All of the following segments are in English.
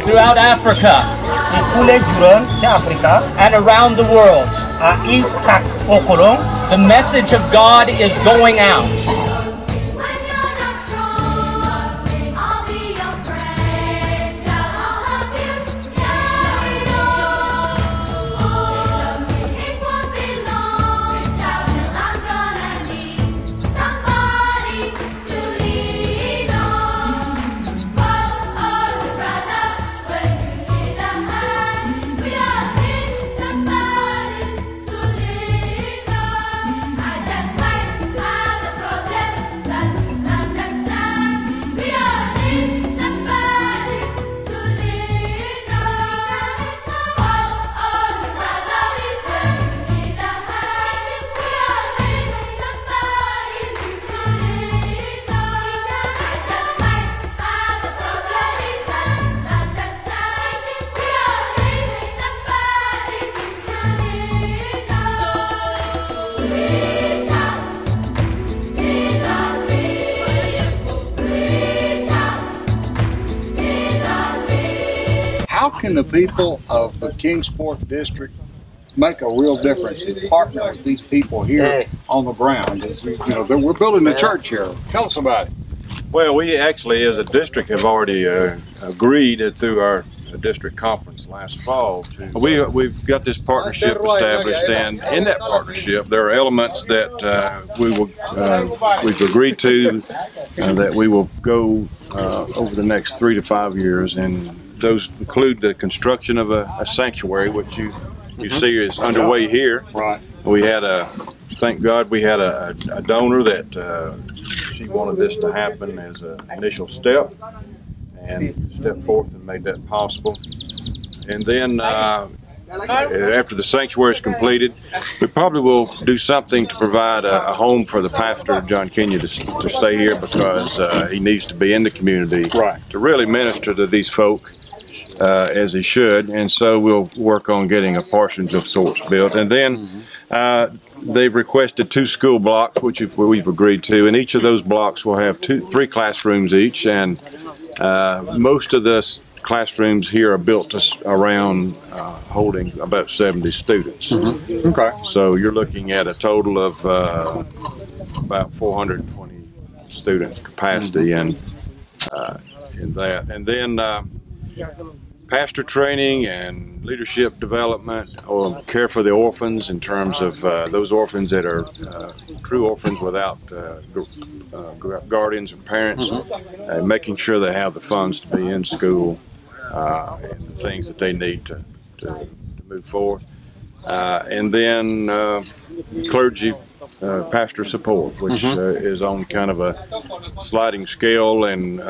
throughout Africa and around the world. The message of God is going out. How can the people of the Kingsport district make a real difference and partner with these people here on the ground? You know, we're building a church here. Tell us about it. Well, we actually, as a district, have already agreed through our district conference last fall to. We've got this partnership established, and in that partnership, there are elements that we've agreed to that we will go over the next 3 to 5 years, and those include the construction of a sanctuary, which you see is underway here. Right. We had thank God we had a donor that she wanted this to happen as an initial step, and stepped forth and made that possible. And then after the sanctuary is completed, we probably will do something to provide a home for the pastor, John Kenya, to stay here, because he needs to be in the community to really minister to these folk as he should. And so we'll work on getting a parsonage of sorts built. And then they've requested 2 school blocks, which we've agreed to, and each of those blocks will have 3 classrooms each, and most of the classrooms here are built to around holding about 70 students. Okay. So you're looking at a total of about 420 students capacity in that. And then pastor training and leadership development, or care for the orphans, in terms of those orphans that are true orphans without guardians and parents, making sure they have the funds to be in school and the things that they need to move forward. And then clergy pastor support, which is on kind of a sliding scale, and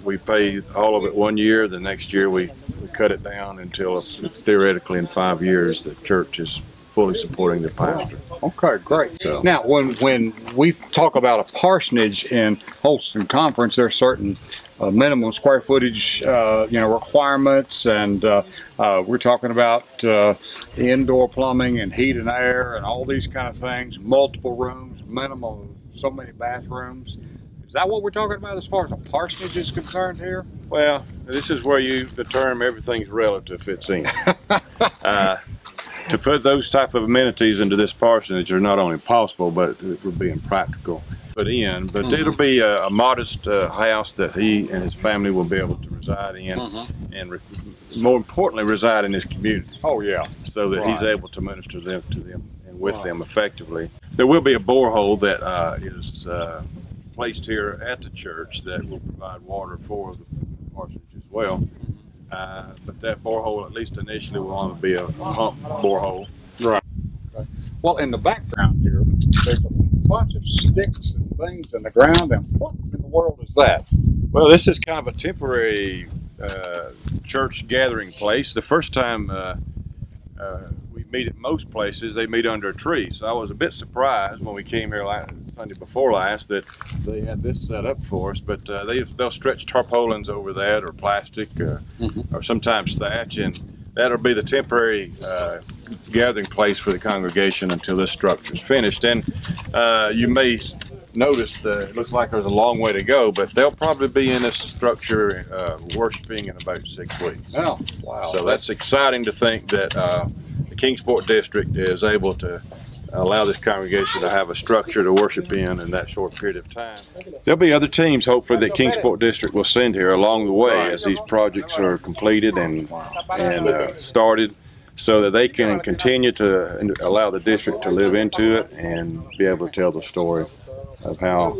we pay all of it 1 year. The next year we cut it down until theoretically in 5 years the church is fully supporting the pastor. Okay, great. So now, when we talk about a parsonage in Holston Conference, there are certain minimum square footage, requirements, and we're talking about indoor plumbing and heat and air and all these kind of things. Multiple rooms, minimum so many bathrooms. Is that what we're talking about as far as a parsonage is concerned here? Well, this is where the term "everything's relative" fits in. To put those type of amenities into this parsonage are not only possible, but it would be impractical to put in. But it'll be a modest house that he and his family will be able to reside in, and more importantly, reside in his community. Oh yeah. So that he's able to minister to them and with them effectively. There will be a borehole that is placed here at the church that will provide water for the parsonage as well. But that borehole, at least initially, will only be a pump borehole. Right. Okay. Well, in the background here, there's a bunch of sticks and things in the ground, and what in the world is that? Well, this is kind of a temporary church gathering place. The first time we meet at most places, they meet under a tree. So I was a bit surprised when we came here Sunday before last that they had this set up for us. But they'll stretch tarpaulins over that, or plastic, or sometimes thatch, and that'll be the temporary gathering place for the congregation until this structure is finished. And you may noticed, it looks like there's a long way to go, but they'll probably be in this structure worshiping in about 6 weeks. Oh, wow. So that's exciting to think that the Kingsport district is able to allow this congregation to have a structure to worship in that short period of time. There'll be other teams, hopefully, that Kingsport district will send here along the way as these projects are completed and started, so that they can continue to allow the district to live into it and be able to tell the story of how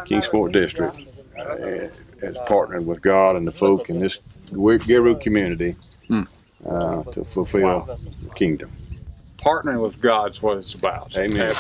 Kingsport district has partnered with God and the folk in this Giru community to fulfill the kingdom. Partnering with God's what it's about. Amen.